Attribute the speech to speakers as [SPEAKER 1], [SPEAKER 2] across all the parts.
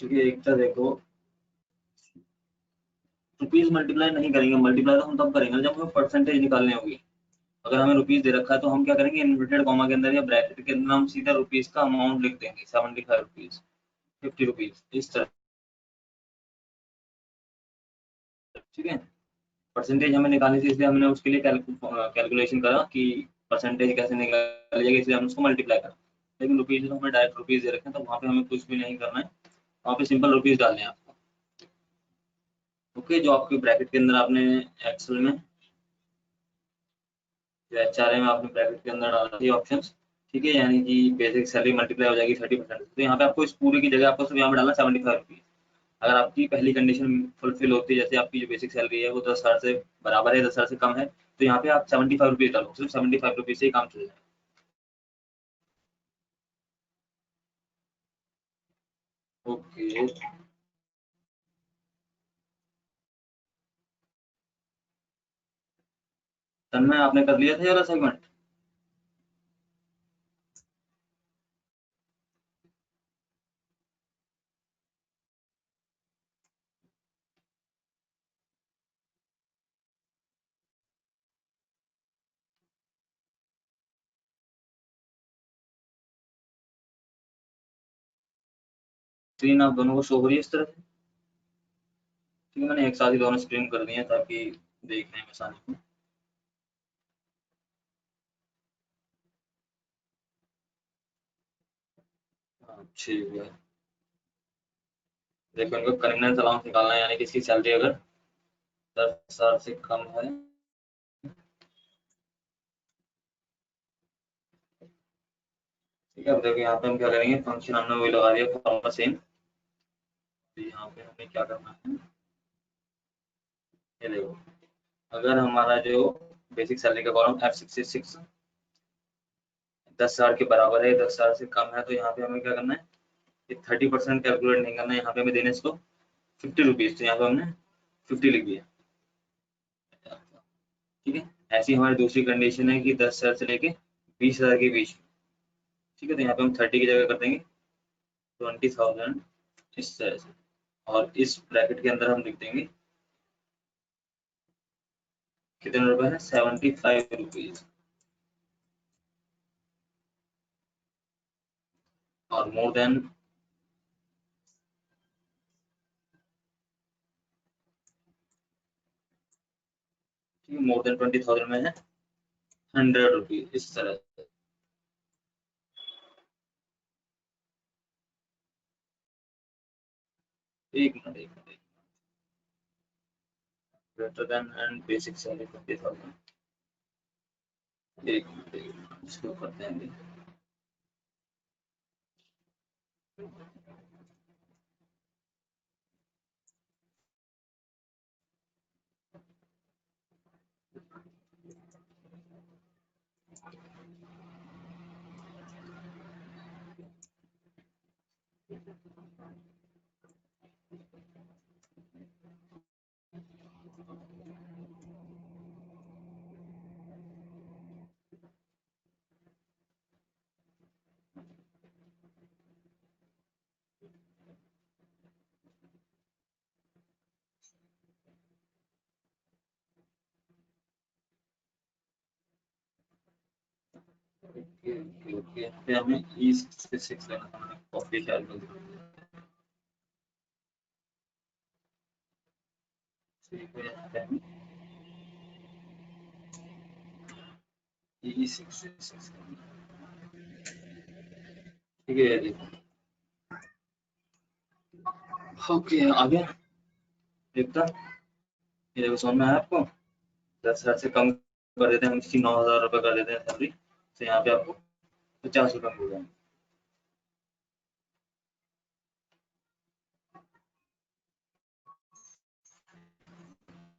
[SPEAKER 1] क्योंकि एक तो देखो, रुपीज मल्टीप्लाई नहीं करेंगे, मल्टीप्लाई तो हम तब करेंगे जब हमें परसेंटेज निकालनी होगी। अगर हमें रुपीज दे रखा है तो हम क्या करेंगे, इन्वर्टेड कॉमा के अंदर या ब्रैकेट के अंदर हम सीधा रुपीज का अमाउंट लिख देंगे, 75 रुपीज, 50 रुपीज, इस तरह। ठीक है, परसेंटेज हमें निकालनी थी इसलिए हमने उसके लिए कैलकुलेशन करा कि परसेंटेज कैसे निकाली जाएगी, इसलिए हमने उसको मल्टीप्लाई करा। लेकिन रुपीज तो हमें डायरेक्ट रुपीज दे रखे हैं, तो वहाँ पे हमें कुछ भी नहीं करना है, वहाँ पे सिंपल रुपीज डालने हैं आपको। ओके, जो आपके ब्रैकेट के अंदर आपने एक्सेल में या एचआरए में आपने ब्रैकेट के अंदर डाला ये ऑप्शंस। ठीक है, यानी कि बेसिक सैलरी मल्टीप्लाई हो जाएगी 30%, तो यहाँ पे आपको इस पूरे की जगह आपको सिर्फ यहाँ पे डालना 75 रुपीज। अगर आपकी पहली कंडीशन फुलफिल होती है, जैसे आपकी जो बेसिक सैलरी है वो 10,000 से बराबर है, 10,000 से कम है, तो यहाँ पे आप 75 रुपीज डालो, सिर्फ 75 रुपीज से ही काम चल जाएगा। ओके, तन्मय आपने कर लिया था ये वाला सेगमेंट? स्क्रीन आप दोनों को शो हो रही है इस तरह से? ठीक है, मैंने एक साथ ही दोनों स्क्रीन कर दी है ताकि देखने में आसानी हो। हाँ, ठीक है। देखो, इनको कन्वीनियंस अलाउंस निकालना है, यानी कि इसकी सैलरी अगर 10,000 से कम है, ठीक है। अब देखो यहाँ पे हम क्या करेंगे, फंक्शन हमने वही लगा दिया, फॉर्मूला सेम। तो यहाँ पे हमें क्या करना है, ये देखो, अगर हमारा जो बेसिक सैलरी का कॉलम F66 10,000 के बराबर है, 10,000 से कम है, तो यहाँ पे हमें क्या करना है, ये 30% कैलकुलेट नहीं करना है, यहाँ पे हमें देने इसको 50 रुपीज, तो यहाँ पे हमने 50 लिख दिया। ठीक है, ऐसी हमारी दूसरी कंडीशन है कि 10,000 से लेके 20,000 के बीच। ठीक है, तो यहाँ पे हम 30 की जगह कर देंगे 20,000, इस तरह से। और इस ब्रैकेट के अंदर हम लिख देंगे कितने रुपए है, 75 रुपीज। और मोर देन, मोर देन 20,000 में है 100 रुपीज, इस तरह से। एक मिनट, एक minute, greater than and basic salary 20,000। एक मिनट, एक मिनट, इसको करते हैं। ओके, ओके, ओके, यहाँ पे हमें E66 लेना था, मैंने कॉपी ख्याल कर दिया। ठीक है, यहाँ पे हमें E66, ठीक है, ये देखो। ओके, आ गया देखता, ये देखो समझ में आया आपको? 10,000 से कम कर देते हैं हम, इसकी 9,000 रुपये कर देते हैं सैलरी, तो यहाँ पे आपको 50 रुपये हो जाएंगे।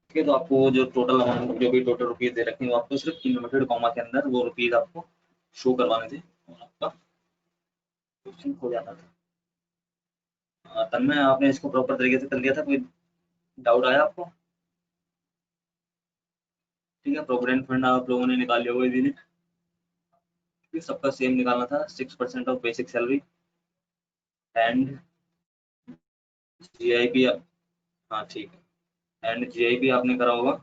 [SPEAKER 1] ठीक है, तो आपको जो टोटल अमाउंट, जो भी टोटल रुपीज दे रखे हैं, वो आपको सिर्फ इन्वर्टेड कॉमा के अंदर वो रुपीज आपको शो करवाने थे, और आपका क्वेश्चन हो जाता था। तब में आपने इसको प्रॉपर तरीके से कर लिया था, कोई डाउट आया आपको? ठीक है, प्रोविडेंट फंड आप लोगों ने निकाल लिया होगा इजीली, सबका सेम निकालना था, 6% of basic salary and GIP, हाँ ठीक है, एंड जीआईपी आपने करा होगा,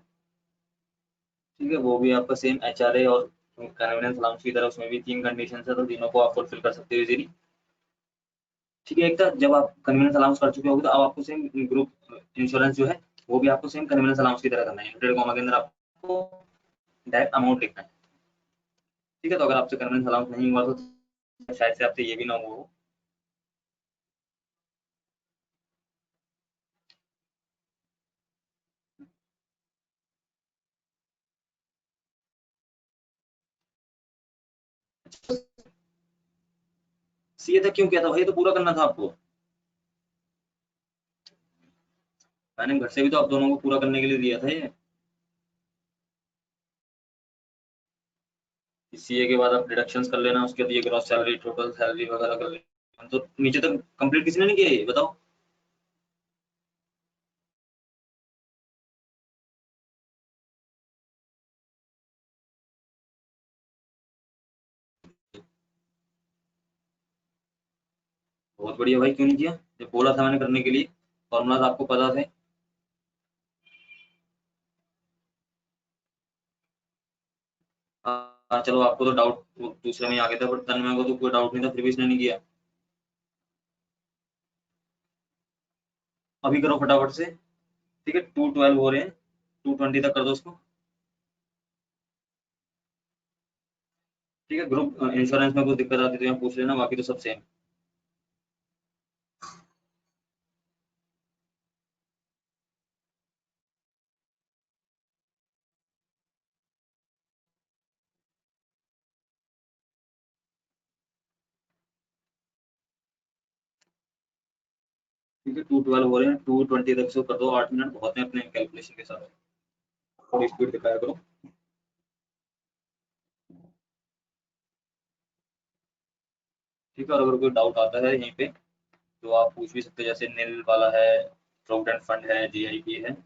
[SPEAKER 1] ठीक है, वो भी आपका सेम एचआरए और कन्वीनियंस अलाउंस की तरह, उसमें भी 3 कंडीशन है, तो तीनों को आप फुलफिल कर सकते हो इजीली। ठीक है, एक तो जब आप कन्वीनियंस अलाउंस कर चुके होगे तो अब आपको सेम ग्रुप इंश्योरेंस जो है वो भी आपको सेम कन्वीनियंस अलाउंस की तरह करना है, इन्वर्टेड कॉमा के अंदर आपको डायरेक्ट अमाउंट लिखना है। ठीक है, तो अगर आपसे कन्वीनियंस अलाउंस नहीं हुआ तो शायद से आपसे ये भी ना हुआ हो। सीए तक क्यों किया था भाई, तो पूरा करना था आपको। मैंने घर से भी तो आप दोनों को पूरा करने के लिए दिया था ये। सीए के बाद आप डिडक्शंस कर लेना, उसके बाद ये ग्रॉस सैलरी, टोटल सैलरी वगैरह कर लेना, तो नीचे तक कंप्लीट किसी ने नहीं किया ये बताओ। बहुत बढ़िया भाई, क्यों नहीं किया, जब बोला था मैंने करने के लिए, फॉर्मूलाज आपको पता थे। हाँ चलो, आपको तो डाउट दूसरे में ही आ गया था, बट तन्मय को तो कोई डाउट नहीं था, फिर भी इसने नहीं किया। अभी करो फटाफट से। ठीक है, 212 हो रहे हैं, 220 तक कर दो उसको। ठीक है, ग्रुप इंश्योरेंस में कुछ दिक्कत आती तो यहाँ पूछ लेना, बाकी तो सब सेम। ठीक है, 212 हो रहे हैं, 220 तक से कर दो, 8 मिनट बहुत है अपने कैलकुलेशन के साथ, थोड़ी स्पीड दिखाया करो। ठीक है, और अगर कोई डाउट आता है यहीं पे तो आप पूछ भी सकते हैं, जैसे नील वाला है, प्रोविडेंट फंड है, जीआईपी है।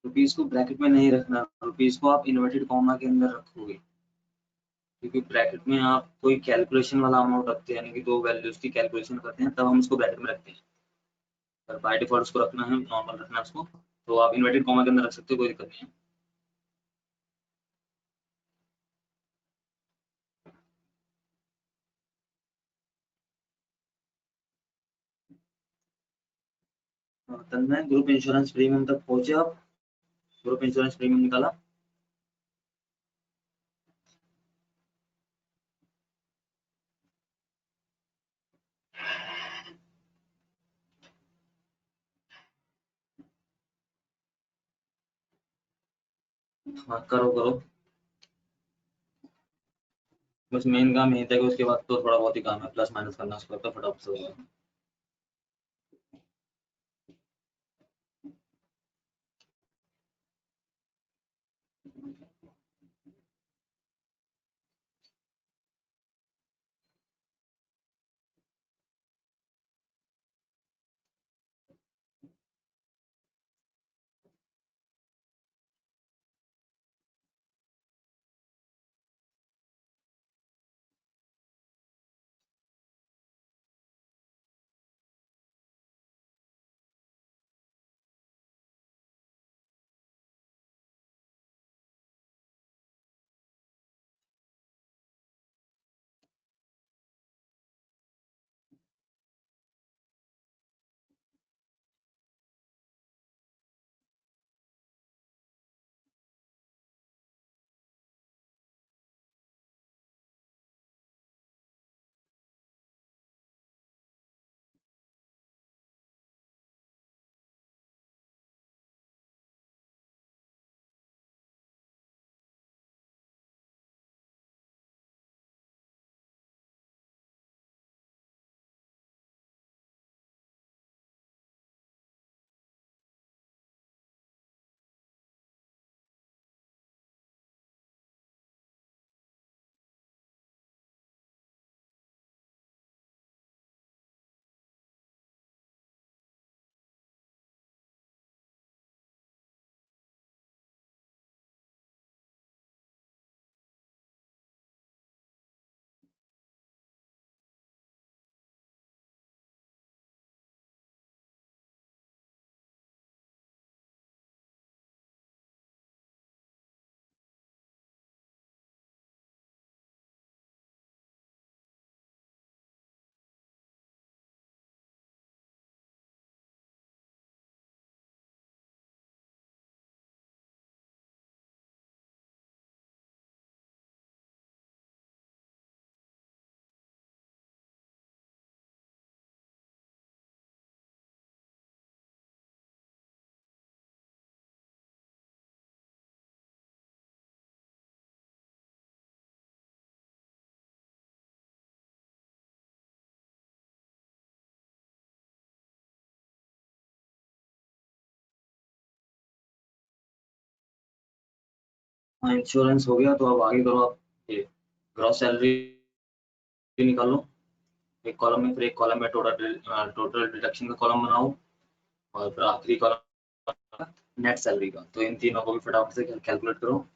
[SPEAKER 1] रुपीज को ब्रैकेट में नहीं रखना, रुपीज को आप इन्वर्टेड कॉमा के अंदर रखोगे, क्योंकि ब्रैकेट में आप कोई कैलकुलेशन वाला अमाउंट रखते हैं, यानी कि दो वैल्यूज की कैलकुलेशन करते हैं, तब हम उसको ब्रैकेट में रखते हैं। अगर बाय डिफॉल्ट उसको रखना है, नॉर्मल रखना है उसको, तो आप इन्वर्टेड कॉमा के अंदर रख सकते हो, कोई दिक्कत नहीं है। तन्मय, ग्रुप इंश्योरेंस प्रीमियम तक पहुंचे आप? ग्रुप इंश्योरेंस प्रीमियम निकाला? हाँ करो करो, बस मेन काम यही था कि उसके बाद तो थोड़ा बहुत ही काम है, प्लस माइनस करना, उसके बाद तो फटाफट से हो जाएगा। हाँ इंश्योरेंस हो गया, तो अब आगे करो आप, ये ग्रॉस सैलरी निकालो एक कॉलम में, फिर एक कॉलम में टोटल टोटल डिडक्शन का कॉलम बनाओ, और फिर आखिरी कॉलम नेट सैलरी का। तो इन तीनों को भी फटाफट से कैलकुलेट करो।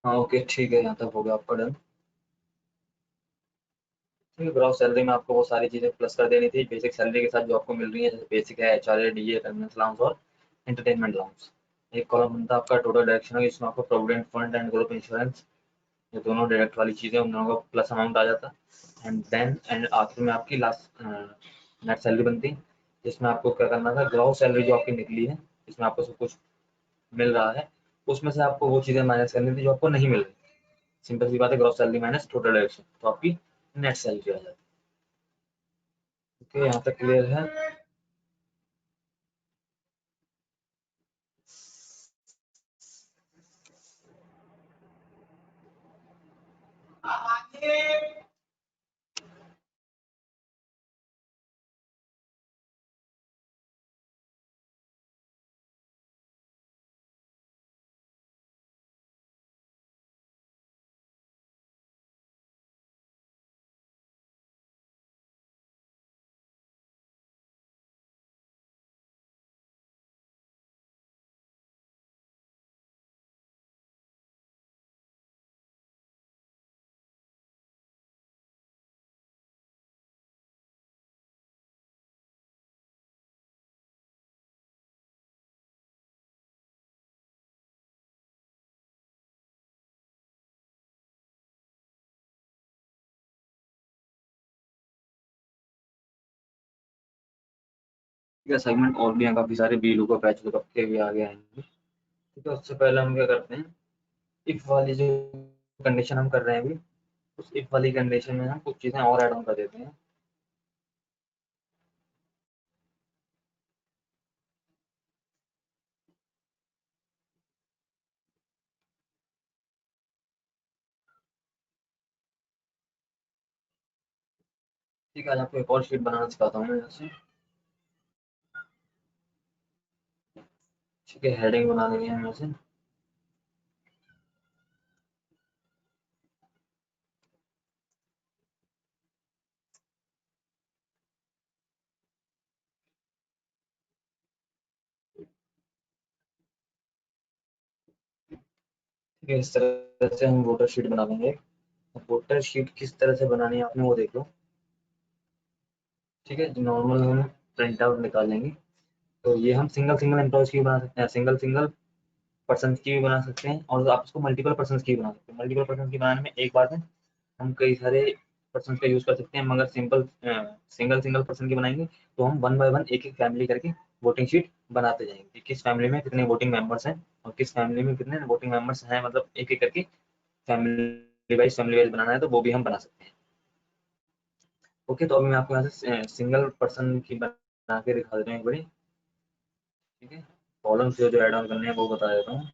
[SPEAKER 1] हाँ ओके ठीक है, यहाँ तक हो गया आपका डन। ठीक है, ग्रॉस सैलरी में आपको वो सारी चीज़ें प्लस कर देनी थी बेसिक सैलरी के साथ जो आपको मिल रही है, जैसे बेसिक है, एचआरए, डीए, अटेंडेंस अलाउंस और एंटरटेनमेंट अलाउंस। एक कॉलम बनता है आपका टोटल डायरेक्शन का, इसमें आपको provident fund and group insurance, ये दोनों डायरेक्ट वाली चीज़ें, उन दोनों का प्लस अमाउंट आ जाता है। एंड देन एंड आखिर में आपकी लास्ट नेट सैलरी बनती है, जिसमें आपको क्या करना था, ग्रॉस सैलरी जो आपकी निकली है, जिसमें आपको सब कुछ मिल रहा है, उसमें से आपको वो चीज़ें माइनस करनी थी जो आपको नहीं मिल रही। सिंपल सी बात है, gross salary minus total direction, तो आपकी नेट सैलरी आ जाती है। ओके, यहाँ तक क्लियर है। ठीक है, सेगमेंट और भी हैं काफ़ी सारे, बी लुकअप, एच लुकअप के भी आगे आएंगे। ठीक है, उससे पहले हम क्या करते हैं, इफ वाली जो कंडीशन हम कर रहे हैं अभी, उस इफ वाली कंडीशन में हम कुछ चीज़ें और ऐड ऑन कर देते हैं। ठीक है, आज आपको एक और शीट बनाना सिखाता हूँ मैं यहाँ से। ठीक है, हेडिंग बना देंगे हम यहाँ से। ठीक है, इस तरह से हम वोटर शीट बना लेंगे। वोटर शीट किस तरह से बनानी है आपने वो देख लो। ठीक है, नॉर्मल हम प्रिंट आउट निकालेंगे, तो ये हम सिंगल सिंगल एम्प्लॉयज की भी बना सकते हैं, सिंगल सिंगल पर्सन की भी बना सकते हैं, और आप इसको मल्टीपल पर्सन की भी बना सकते हैं। मल्टीपल पर्सन की बनाने में एक बात है, हम कई सारे पर्सन का यूज कर सकते हैं, मगर सिंपल सिंगल सिंगल पर्सन की बनाएंगे तो हम वन बाय वन एक एक फैमिली करके वोटिंग शीट बनाते जाएंगे कि किस फैमिली में कितने वोटिंग मेंबर्स हैं और किस फैमिली में कितने वोटिंग मेंबर्स हैं, मतलब एक एक करके फैमिली वाइज बनाना है तो वो भी हम बना सकते हैं। ओके, तो अभी मैं आपको यहाँ से सिंगल पर्सन की बना के दिखा देता हूँ एक बड़ी। ठीक है, कॉलम्स जो जो ऐड ऑन करने हैं वो बता देता हूँ।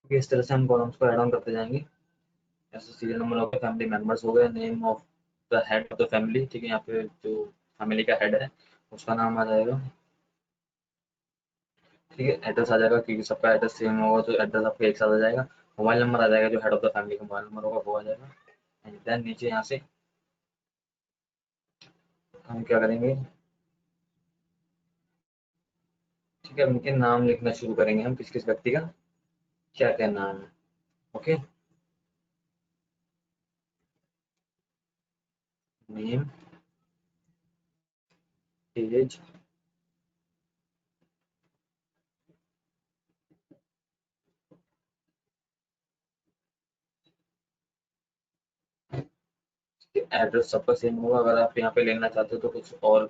[SPEAKER 1] ठीक है, इस तरह से हम कॉलम्स को ऐड ऑन करते जाएंगे। जैसे serial number of family members हो गए, name of the head of the family. ठीक है, यहाँ पे जो फैमिली का हेड है उसका नाम आ जाएगा। ठीक है, एड्रेस आ जाएगा क्योंकि सबका एड्रेस सेम होगा तो एड्रेस आपका एक साथ आ जाएगा। मोबाइल नंबर आ जाएगा, जो हेड ऑफ द फैमिली का मोबाइल नंबर होगा वो आ जाएगा। एंड देन नीचे यहाँ से हम क्या करेंगे, ठीक है, उनके नाम लिखना शुरू करेंगे हम, किस किस व्यक्ति का क्या क्या नाम है। ओके, नेम, एज, एड्रेस सबका सेम होगा। अगर आप यहाँ पे लेना चाहते हो तो कुछ और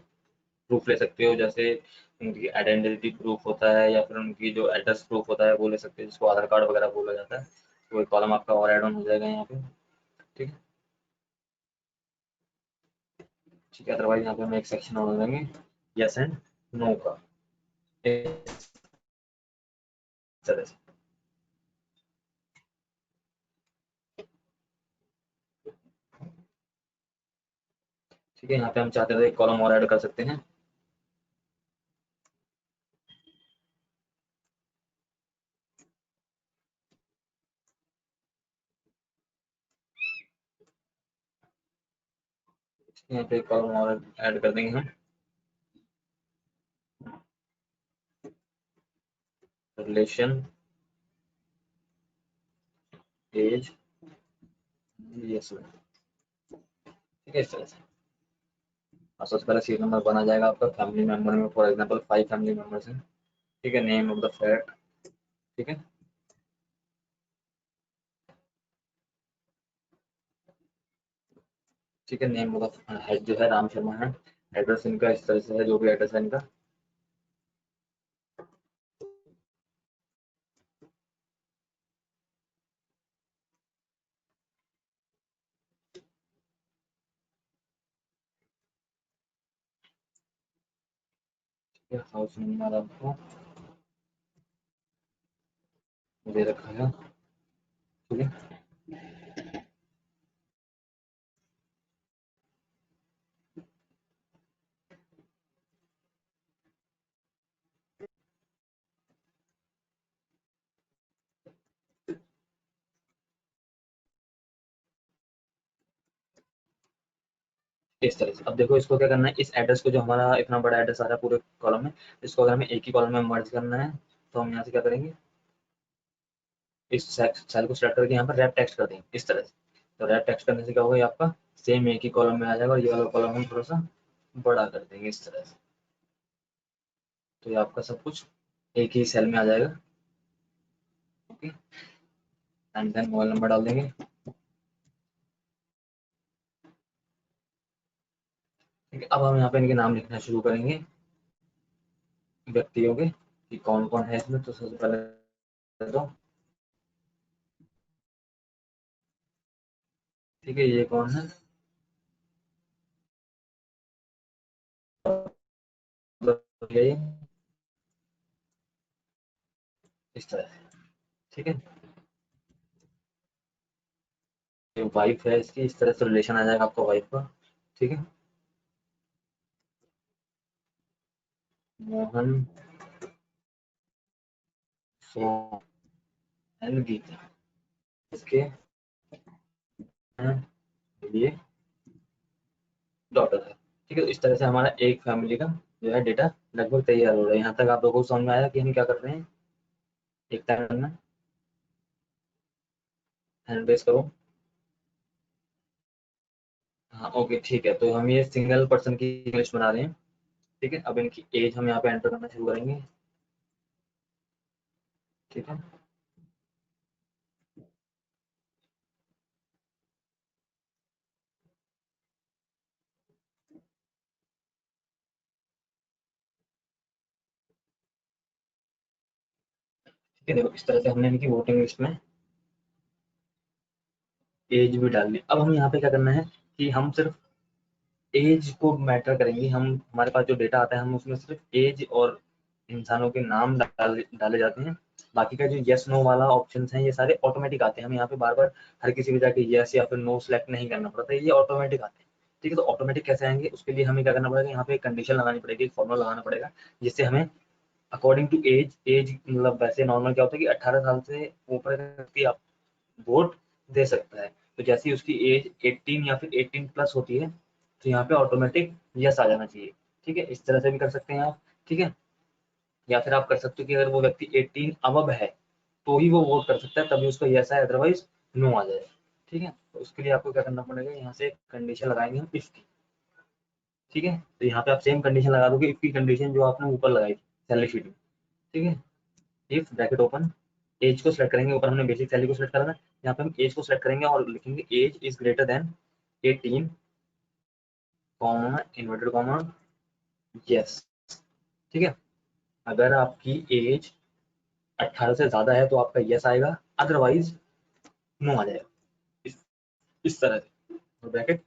[SPEAKER 1] प्रूफ ले सकते हो, जैसे उनकी आइडेंटिटी प्रूफ होता है या फिर उनकी जो एड्रेस प्रूफ होता है वो ले सकते हो, जिसको आधार कार्ड वगैरह बोला जाता है। तो एक कॉलम आपका और ऐड ऑन हो जाएगा यहाँ पे। ठीक है, ठीक है। अदरवाइज यहाँ पे हम एक सेक्शन और देंगे यस एंड नो का, इस तरह से। ठीक है, यहाँ पे हम चाहते थे एक कॉलम और ऐड कर सकते हैं। यहाँ पे एक कॉलम और ऐड कर देंगे हम, रिलेशन एज यस। ठीक है, इस तरह से। और सबसे पहले सीरियल नंबर बना जाएगा आपका फैमिली मेंबर में, फॉर एग्जांपल 5 फैमिली मेंबर्स हैं। ठीक है, नेम ऑफ द फ्लैट। ठीक है, ठीक है। नेम ऑफ द हेड जो है राम शर्मा है। एड्रेस इनका इस तरह से है, जो भी एड्रेस है इनका। ठीक है, हाउस नंबर आपको दे रखा है। ठीक है, इस तरह से। अब देखो इसको क्या करना है, इस एड्रेस को, जो हमारा इतना बड़ा एड्रेस आ रहा है पूरे कॉलम में, इसको अगर हमें एक ही कॉलम में मर्ज करना है तो हम यहाँ से क्या करेंगे, इस सेल को सेलेक्ट करके यहाँ पर रैप टेक्स्ट कर देंगे इस तरह से। तो रैप टेक्स्ट करने से क्या होगा, ये आपका सेम एक ही कॉलम में आ जाएगा, और ये वाला कॉलम हम थोड़ा सा बड़ा कर देंगे इस तरह से। तो ये आपका सब कुछ एक ही सेल में आ जाएगा। Okay, and then mobile number डाल देंगे। ठीक है, अब हम यहाँ पे इनके नाम लिखना शुरू करेंगे व्यक्तियों के, कि कौन कौन है इसमें। तो सबसे पहले तो ठीक है, ये कौन है, ये इस तरह से। ठीक है, ये वाइफ है इसकी, इस तरह से रिलेशन आ जाएगा आपका वाइफ का। ठीक है, मोहन, सोहन एंड गीता, इसके हैं ये डॉटर है। ठीक है, तो इस तरह से हमारा एक फैमिली का जो है डेटा लगभग तैयार हो रहा है। यहाँ तक आप लोगों को समझ में आया कि हम क्या कर रहे हैं। एक टाइम में हैंड रेस करो। हाँ, ओके, ठीक है। तो हम ये सिंगल पर्सन की लिस्ट बना रहे हैं। ठीक है, अब इनकी एज हम यहाँ पे एंटर करना शुरू करेंगे। ठीक है, ठीक है। देखो इस तरह से हमने इनकी वोटिंग लिस्ट में एज भी डाल दी। अब हम यहाँ पे क्या करना है कि हम सिर्फ एज को मैटर करेंगे। हम, हमारे पास जो डेटा आता है हम उसमें सिर्फ एज और इंसानों के नाम डाले जाते हैं। बाकी का जो यस नो वाला ऑप्शन है ये सारे ऑटोमेटिक आते हैं। हम यहाँ पे बार बार हर किसी को जाके यस या फिर नो सेलेक्ट नहीं करना पड़ता, ये ऑटोमेटिक आते हैं। ठीक है, तो ऑटोमेटिक कैसे आएंगे, उसके लिए हमें क्या करना पड़ेगा, यहाँ पे एक कंडीशन लगानी पड़ेगी, एक फॉर्मूला लगाना पड़ेगा, जिससे हमें अकॉर्डिंग टू एज, एज मतलब वैसे नॉर्मल क्या होता है कि 18 साल से ऊपर व्यक्ति आप वोट दे सकता है। तो जैसे ही उसकी एज 18 या फिर 18 प्लस होती है तो यहाँ पे ऑटोमेटिक यस आ जाना चाहिए। ठीक है, इस तरह से भी कर सकते हैं आप। ठीक है, या फिर आप कर सकते हो कि अगर वो व्यक्ति 18 अबव है तो ही वो वोट कर सकता है, तभी उसका यस आए, अदरवाइज नो आ जाए। ठीक है, तो उसके लिए आपको क्या करना पड़ेगा, यहाँ से कंडीशन लगाएंगे हम इफ की। ठीक है, तो यहाँ पे आप सेम कंडीशन लगा दोगे इफ की कंडीशन जो आपने ऊपर लगाई थी सैलरी शीट में। ठीक है, इफ ब्रैकेट ओपन, एज को सिलेक्ट करेंगे, ऊपर हमने बेसिक सैलरी को सिलेक्ट करना है, यहाँ पे हम एज को सिलेक्ट करेंगे और लिखेंगे age is greater than 18 comma inverted comma yes, ठीक है। अगर आपकी एज 18 से ज्यादा है तो आपका यस आएगा, अदरवाइज नो आ जाएगा। इस तरह से ब्रैकेट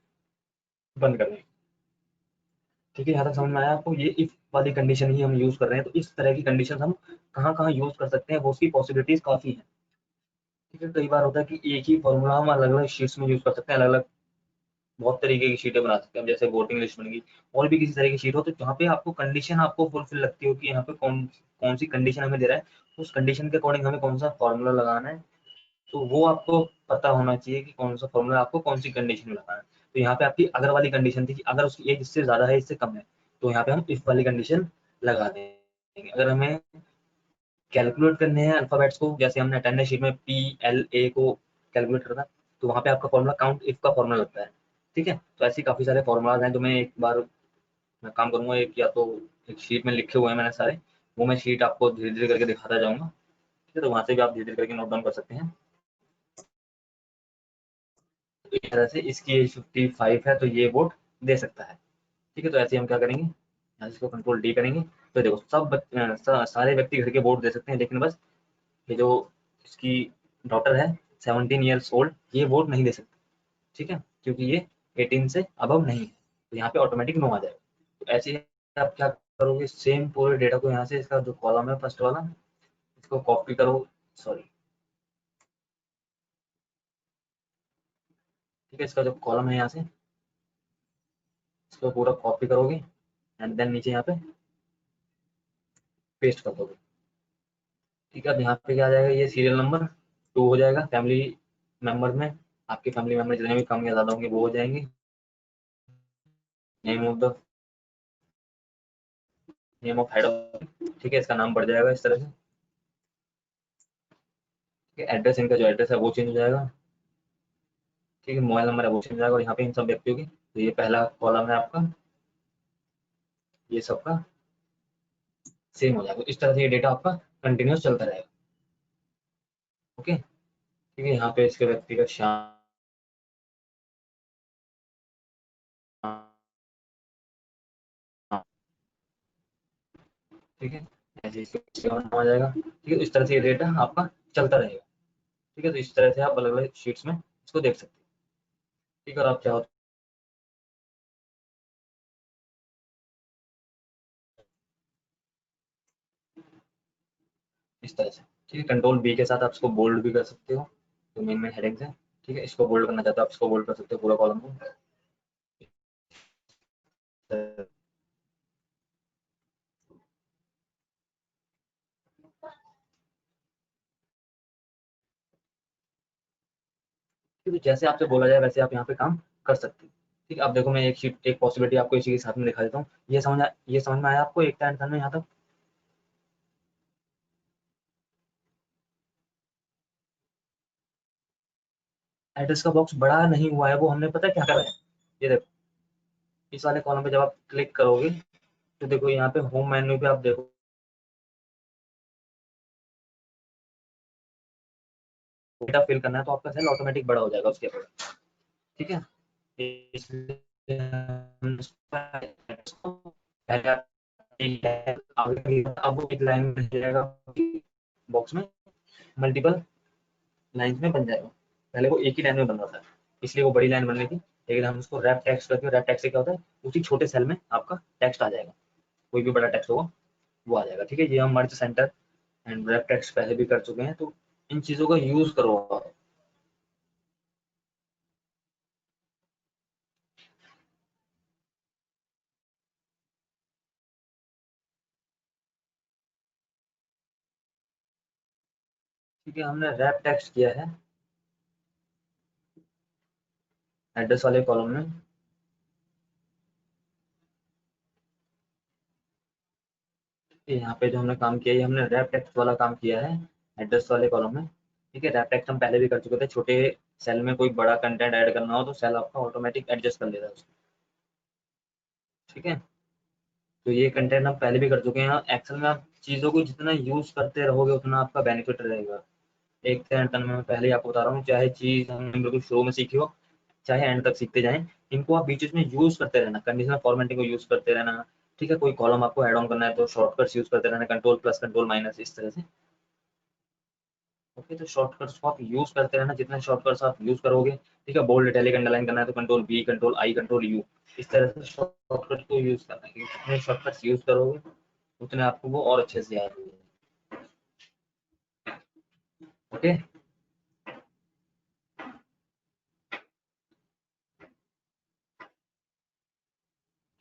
[SPEAKER 1] बंद कर देंगे, ठीक है। यहाँ तक समझ में आया आपको? ये इफ वाली कंडीशन ही हम यूज कर रहे हैं, तो इस तरह की कंडीशन हम कहाँ कहाँ यूज कर सकते हैं, वो उसकी पॉसिबिलिटीज काफी है, ठीक है। कई बार होता है कि एक ही फॉर्मूला हम अलग अलग शीट्स में यूज कर सकते हैं, अलग अलग बहुत तरीके की शीटें बना सकते हैं। जैसे वोटिंग लिस्ट बन गई, और भी किसी तरह की शीट हो, तो जहाँ पे आपको कंडीशन आपको फुलफिल लगती हो कि यहाँ पे कौन कौन सी कंडीशन हमें दे रहा है, उस कंडीशन के अकॉर्डिंग हमें कौन सा फॉर्मूला लगाना है, तो वो आपको पता होना चाहिए कि कौन सा फॉर्मूला आपको कौन सी कंडीशन में लगाना है। तो यहाँ पे आपकी अगर वाली कंडीशन थी कि अगर उसकी एज इससे ज्यादा है, इससे कम है, तो यहाँ पे हम इफ वाली कंडीशन लगा देंगे। अगर हमें कैलकुलेट करने हैं अल्फाबेट्स को, जैसे हमने अटेंडेंस शीट में PLA को कैलकुलेट करना, तो वहाँ पे आपका फॉर्मूला काउंट इफ का फॉर्मूला लगता है, ठीक है। तो ऐसे काफी सारे फॉर्मूलाज हैं, जो मैं एक बार मैं काम करूंगा, एक या तो एक शीट में लिखे हुए हैं मैंने सारे, वो मैं शीट आपको धीरे धीरे करके दिखाता जाऊंगा, ठीक है। तो वहां से भी आप धीरे धीरे करके नोट डाउन कर सकते हैं। तो इस तरह से इसकी एज 55 है तो ये वोट दे सकता है, ठीक है। तो ऐसे हम क्या करेंगे, यहाँ से इसको कंट्रोल D करेंगे, तो देखो सब सारे व्यक्ति घर के वोट दे सकते हैं, लेकिन बस ये जो इसकी डॉटर है 17 ईयर्स ओल्ड, ये वोट नहीं दे सकती, ठीक है, क्योंकि ये 18 से अबव नहीं है, तो यहाँ पे ऑटोमेटिक नो आ जाएगा। तो ऐसे ही आप क्या करोगे, सेम पूरे डेटा को यहाँ से, इसका जो कॉलम है फर्स्ट वाला, इसको कॉपी करो, सॉरी, ठीक है। इसका जो कॉलम है यहाँ से, इसको पूरा कॉपी करोगे एंड देन नीचे यहाँ पे पेस्ट कर दोगे, ठीक है। अब यहाँ पे क्या आ जाएगा, ये सीरियल नंबर 2 हो जाएगा, फैमिली मेंबर में आपके फैमिली मेंबर जितने भी कम या ज्यादा होंगे वो हो जाएंगे। Name of the name of head of, ठीक है, इसका नाम बढ़ जाएगा इस तरह से, ठीक है। एड्रेस, इनका जो एड्रेस है वो चेंज हो जाएगा, ठीक है। मोबाइल नंबर है वो चेंज हो जाएगा, और यहाँ पे इन सब व्यक्तियों की, तो ये पहला कॉलम है आपका, ये सबका सेम हो जाएगा। इस तरह से ये डेटा आपका कंटिन्यूस चलता रहेगा, ओके, ठीक है। यहाँ पे इसके व्यक्ति का श्याम, ठीक है, ऐसे इसका नाम आ जाएगा, ठीक है। इस तरह से ये डेटा आपका चलता रहेगा, ठीक है। तो इस तरह से आप अलग अलग शीट्स में इसको देख सकते हैं, ठीक है। और आप चाहो इस तरह से, ठीक है, कंट्रोल B के साथ आप इसको बोल्ड भी कर सकते हो, तो मेन मेन हेडिंग्स है, ठीक है। इसको बोल्ड करना चाहते हो आप, इसको बोल्ड कर सकते हो पूरा कॉलम को, तो जैसे आपसे बोला जाए वैसे आप यहाँ पे काम कर सकते हैं, ठीक है। अब देखो मैं एक शीट, एक पॉसिबिलिटी आपको इसी के साथ में दिखा देता हूँ। ये समझ में आया आपको एक टाइम में यहाँ तक? एड्रेस का बॉक्स बड़ा नहीं हुआ है, वो हमने पता है क्या करा है, ये देखो, इस वाले कॉलम पे जब आप क्लिक करोगे, तो देखो यहाँ पे होम मेन्यू पे आप देखो, डेटा फिल करना है तो आपका सेल ऑटोमेटिक बड़ा हो जाएगा उसके ऊपर, ठीक है। इसलिए पहले अब वो एक लाइन में बन जाएगा, बॉक्स में मल्टीपल लाइंस में बन जाएगा, पहले वो एक ही लाइन में बन रहा था, इसलिए वो बड़ी लाइन बन रही थी। लेकिन हम उसको रैप टेक्स्ट करके, रैप टेक्स्ट से क्या होता है, उसी छोटे सेल में आपका टेक्स्ट आ जाएगा, कोई भी बड़ा टेक्स्ट होगा वो आ जाएगा, ठीक है। ये हम मर्ज सेंटर एंड रैप टेक्स्ट पहले भी कर चुके हैं, तो इन चीजों का यूज करो आप, ठीक है। हमने रैप टेक्स्ट किया है एड्रेस वाले कॉलम में, यहाँ पे जो हमने काम किया है, हमने रैप टेक्स्ट वाला काम किया है एड्रेस वाले कॉलम में, ठीक है। रैप टेक्स्ट हम पहले भी कर चुके थे, छोटे सेल में कोई बड़ा कंटेंट ऐड करना हो तो सेल आपका ऑटोमेटिक एडजस्ट कर लेता है उसको, ठीक है। तो ये कंटेंट हम पहले भी कर चुके हैं। एक्सेल में आप चीज़ों को जितना यूज करते रहोगे उतना आपका बेनिफिट रहेगा। एक टन में मैं पहले ही आपको बता रहा हूँ, चाहे चीज़ हमने बिल्कुल शुरू में सीखी हो, चाहे एंड तक सीखते जाएं। इनको आप बीच में यूज करते रहना, कंडीशनल फॉर्मेटिंग को यूज करते रहना। ठीक है, कोई कॉलम आपको ऐड ऑन करना है तो शॉर्टकट्स यूज करते रहना, कंट्रोल प्लस कंट्रोल माइनस, इस तरह से। ओके, तो शॉर्टकट्स को आप यूज करते रहना, जितने शॉर्टकट्स आप यूज करोगे, ठीक है, बोल्ड इटैलिक अंडरलाइन करना है तो control B, control I, control U, इस तरह से शॉर्टकट को यूज करना है, क्योंकि जितने शॉर्टकट्स यूज करोगे उतने आपको वो और अच्छे से याद होंगे। ओके,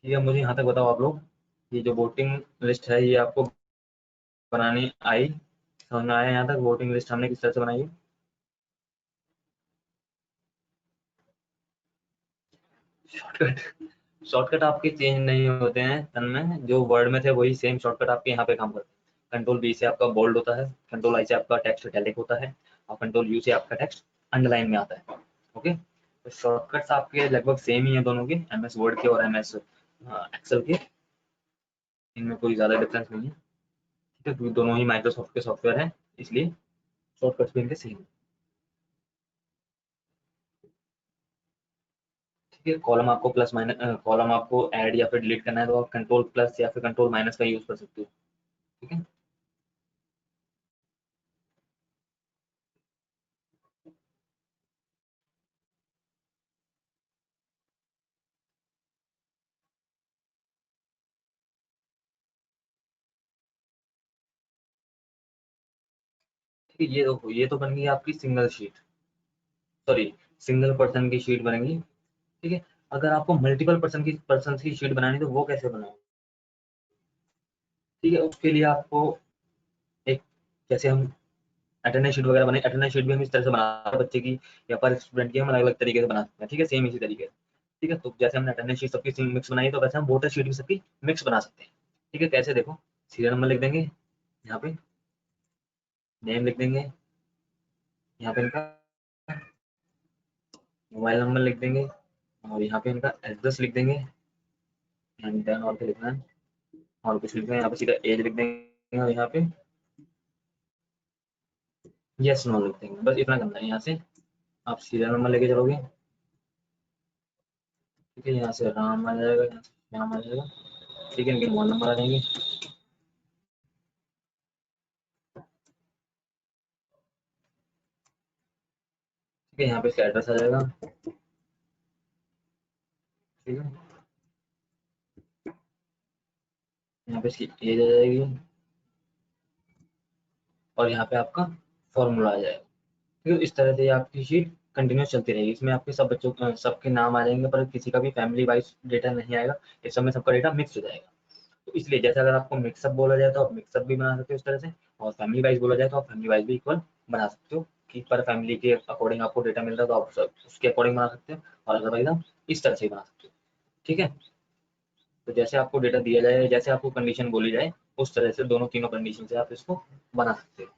[SPEAKER 1] ठीक है, मुझे यहाँ तक बताओ आप लोग, ये जो वोटिंग लिस्ट है ये आपको बनानी आई, समझ में आया यहाँ तक वोटिंग लिस्ट हमने किस तरह से बनाई है? शॉर्टकट, शॉर्टकट आपके चेंज नहीं होते हैं तन में, जो वर्ड में थे वही सेम शॉर्टकट आपके यहाँ पे काम करते हैं। कंट्रोल बी से आपका बोल्ड होता है, कंट्रोल आई से आपका टेक्स्ट इटैलिक होता है, और कंट्रोल यू से आपका टेक्स्ट अंडरलाइन में आता है। ओके, तो शॉर्टकट्स आपके लगभग सेम ही हैं दोनों के, एमएस वर्ड के और एमएस एक्सेल के, इनमें कोई ज़्यादा डिफरेंस नहीं है। ठीक है, क्योंकि दोनों ही माइक्रोसॉफ्ट के सॉफ्टवेयर हैं, इसलिए शॉर्टकट्स भी इनके सेम। ठीक है, कॉलम आपको प्लस माइनस, कॉलम आपको ऐड या फिर डिलीट करना है तो आप कंट्रोल प्लस या फिर कंट्रोल माइनस का यूज कर सकते हो। ठीक है, ठीक है, ये तो बन गई आपकी single sheet, sorry, single person की शीट बनेगी। ठीक है, अगर आपको मल्टीपल पर्सन की शीट बनानी तो वो कैसे बनाओ? ठीक है, उसके लिए आपको एक, जैसे हम अटेंडेंस शीट वगैरह बने, अटेंडेंस शीट भी हम इस तरह से बनाते हैं बच्चे की या पर स्टूडेंट की, हम अलग अलग तरीके से बना सकते हैं। ठीक है, सेम इसी तरीके से। ठीक है, तो जैसे हमने अटेंडेंस शीट सबकी मिक्स बनाई तो वैसे हम वोटर शीट भी सबकी मिक्स बना सकते हैं। ठीक है, कैसे देखो, सीरियल नंबर लिख देंगे यहाँ पे, नेम लिख देंगे यहाँ पे, इनका मोबाइल नंबर लिख देंगे, और यहाँ पे इनका एड्रेस लिख देंगे, एंड देन और क्या लिखना है, और कुछ लिखना है, यहाँ पे सीधा एज लिख देंगे, और यहाँ पे यस नो लिख देंगे, बस इतना करना है। यहाँ से आप सीरियल नंबर लेके चलोगे, ठीक है, यहाँ से राम आ जाएगा, यहाँ से श्याम आ जाएगा। ठीक है, इनके मोबाइल नंबर आ जाएंगे। ठीक है, यहाँ पे इसका एड्रेस आ जाएगा। ठीक है, यहाँ पे इसकी एज आ जाएगी, और यहाँ पे आपका फॉर्मूला आ जाएगा। ठीक है, इस तरह से आपकी शीट कंटिन्यूस चलती रहेगी, इसमें आपके सब बच्चों सबके नाम आ जाएंगे, पर किसी का भी फैमिली वाइज डेटा नहीं आएगा, इस समय सबका डेटा मिक्स हो जाएगा। तो इसलिए जैसे अगर आपको मिक्सअप बोला जाए तो आप मिक्सअप भी बना सकते हो इस तरह से, और फैमिली वाइज बोला जाए तो आप फैमिली वाइज भी इक्वल बना सकते हो, कि पर फैमिली के अकॉर्डिंग आपको डेटा मिल रहा है तो आप उसके अकॉर्डिंग बना सकते हो, और अदरवाइज आप इस तरह से ही बना सकते हो। ठीक है, तो जैसे आपको डेटा दिया जाए, जैसे आपको कंडीशन बोली जाए, उस तरह से दोनों तीनों कंडीशन से आप इसको बना सकते हो।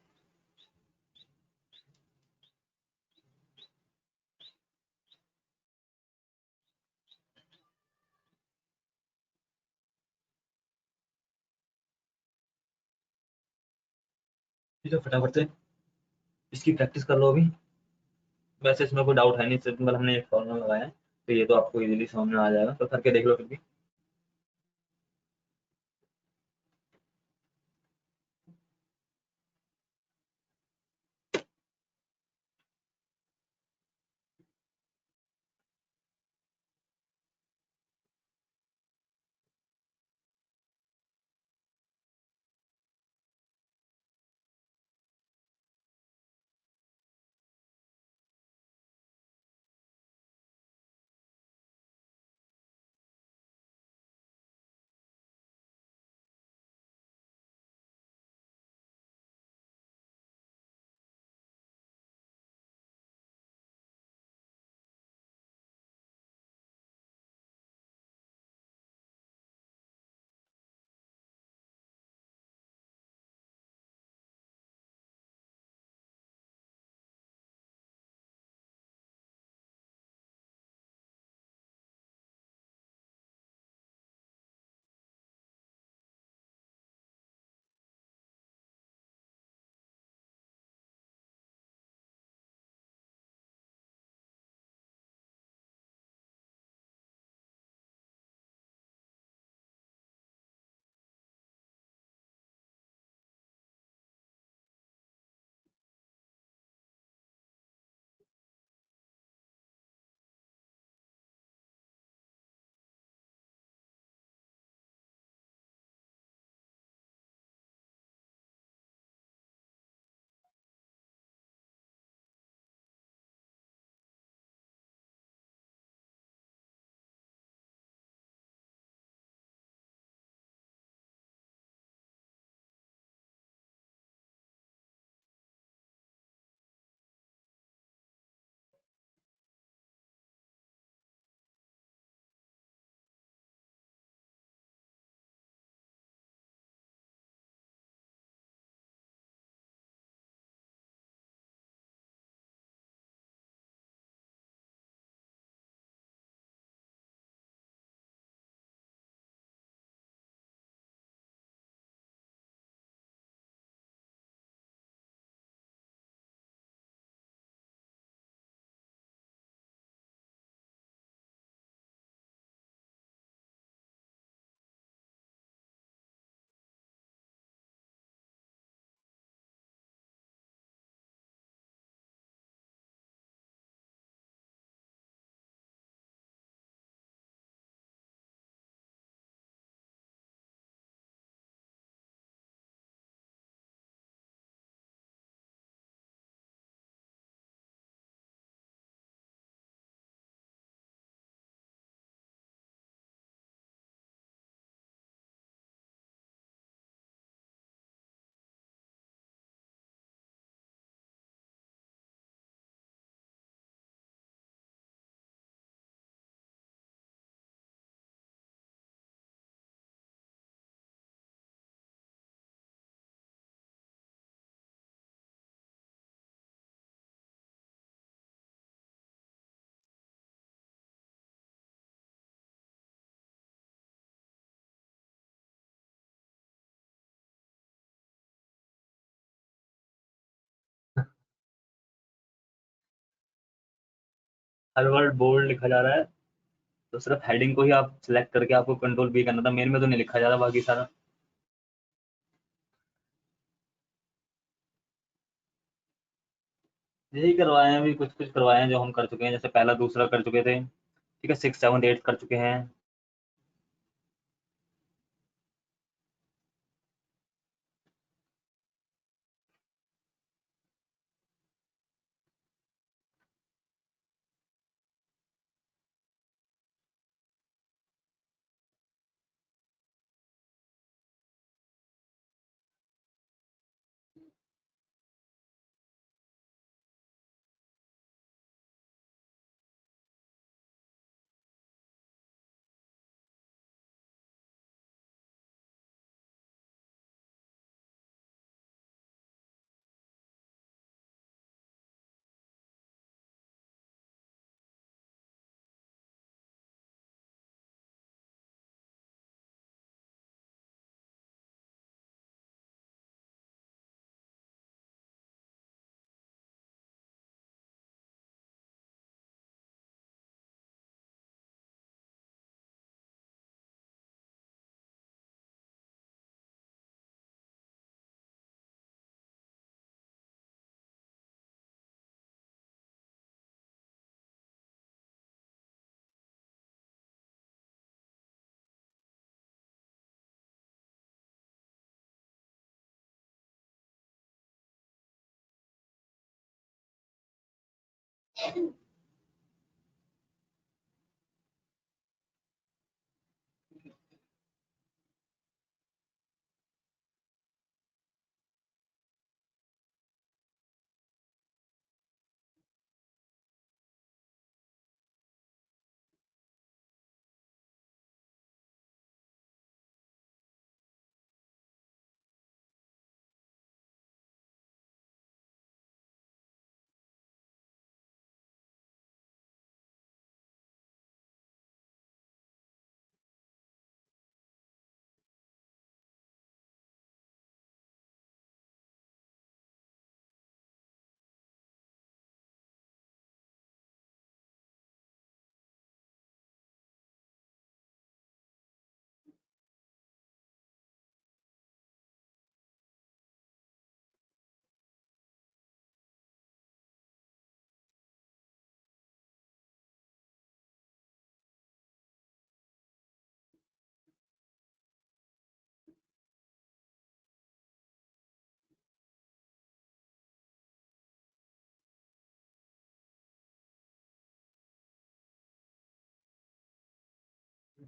[SPEAKER 1] ठीक है, फटाफट से इसकी प्रैक्टिस कर लो अभी। वैसे इसमें कोई डाउट है नहीं, सिंपल हमने एक फॉर्मूला लगाया है, तो ये तो आपको इजीली समझ में आ जाएगा, तो करके देख लो फिर भी। हर वर्ड बोल्ड लिखा जा रहा है, तो सिर्फ हेडिंग को ही आप सिलेक्ट करके आपको कंट्रोल भी करना था, मेल में तो नहीं लिखा जा रहा बाकी सारा। यही करवाए हैं, अभी कुछ कुछ करवाए हैं जो हम कर चुके हैं, जैसे पहला दूसरा कर चुके थे, ठीक है, 6 7 8 कर चुके हैं।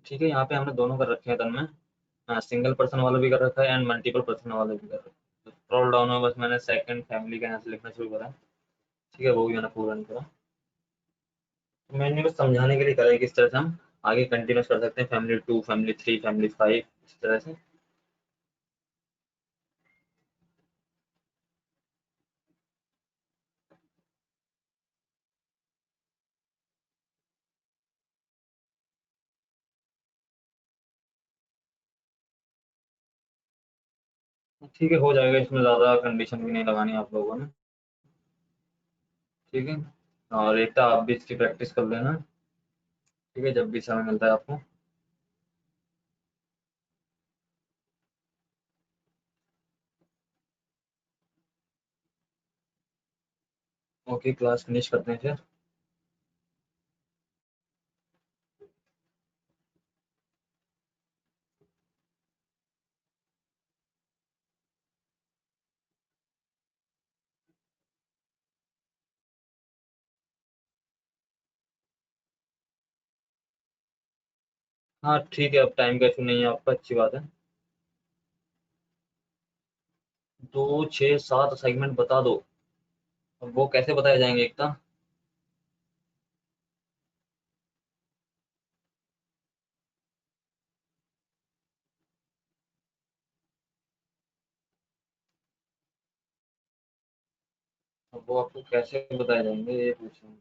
[SPEAKER 1] ठीक है, यहाँ पे हमने दोनों कर रखे हैं तन में। हाँ, सिंगल पर्सन वाला भी कर रखा है एंड मल्टीपल पर्सन वाला भी कर रखा है। तो स्क्रॉल डाउन में बस मैंने सेकंड फैमिली का यहाँ से लिखना शुरू करा, ठीक है, वो भी मैंने पूरा नहीं करा। तो मैंने बस समझाने के लिए करा है कि इस तरह से हम आगे कंटिन्यूस कर सकते हैं, फैमिली 2 फैमिली 3 फैमिली 5 इस तरह से। ठीक है, हो जाएगा, इसमें ज़्यादा कंडीशन भी नहीं लगानी आप लोगों ने, ठीक है। और एक तो आप भी इसकी प्रैक्टिस कर लेना, ठीक है, जब भी समय मिलता है आपको। ओके, क्लास फिनिश करते हैं फिर। हाँ ठीक है, अब टाइम का इशू नहीं है आपका, अच्छी बात है। 2 6 7 असाइनमेंट बता दो, अब वो कैसे बताए जाएंगे एकता? अब वो आपको कैसे बताए जाएंगे ये पूछ रहा हूँ,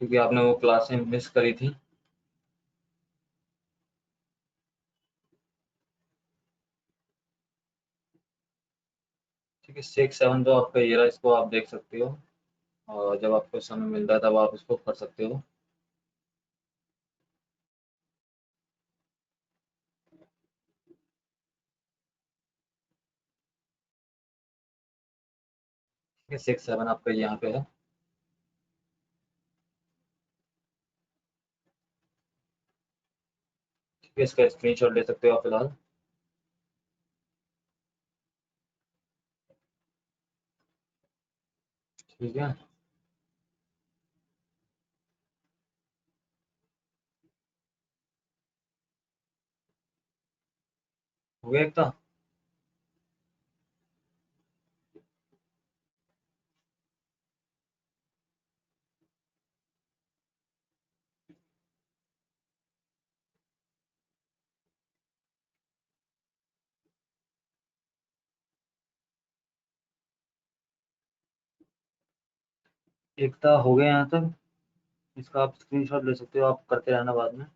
[SPEAKER 1] क्योंकि आपने वो क्लासें मिस करी थी। ठीक है, 6 7 तो आपका ये रहा, इसको आप देख सकते हो। और जब आपको समय मिलता है तब आप इसको कर सकते हो। ठीक है, 6 7 आपका यहाँ पे है। ठीक है, इसका स्क्रीनशॉट ले सकते हो आप फिलहाल। ठीक है, हो गया एकता। एकता हो गया यहाँ तक। इसका आप स्क्रीनशॉट ले सकते हो, आप करते रहना बाद में।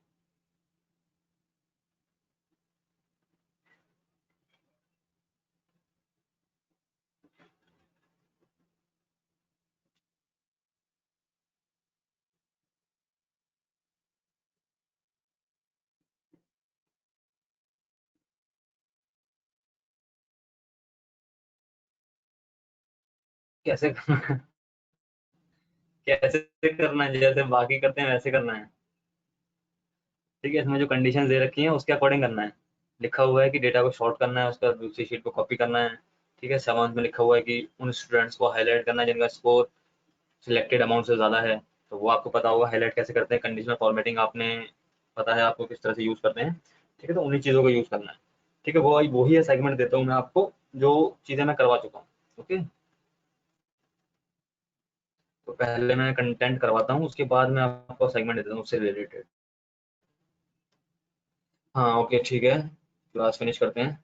[SPEAKER 1] कैसे करना है? कैसे करना है, जैसे बाकी करते हैं वैसे करना है। ठीक है, इसमें जो कंडीशन दे रखी है उसके अकॉर्डिंग करना है। लिखा हुआ है कि डेटा को शॉर्ट करना है, उसका दूसरी शीट पे कॉपी करना है। ठीक है, सामान्य में लिखा हुआ है कि उन स्टूडेंट्स को हाईलाइट करना है जिनका स्कोर सिलेक्टेड अमाउंट से ज़्यादा है। तो वो आपको पता होगा हाईलाइट कैसे करते हैं। कंडीशनल फॉर्मेटिंग आपने पता है आपको किस तरह से यूज़ करते हैं। ठीक है, तो उन्हीं चीज़ों को यूज़ करना है। ठीक है, वो वही असाइनमेंट देता हूँ मैं आपको, जो चीज़ें मैं करवा चुका हूँ। ओके, तो पहले मैं कंटेंट करवाता हूँ, उसके बाद मैं आपको असाइनमेंट देता हूँ उससे रिलेटेड। हाँ ओके, ठीक है, क्लास फिनिश करते हैं।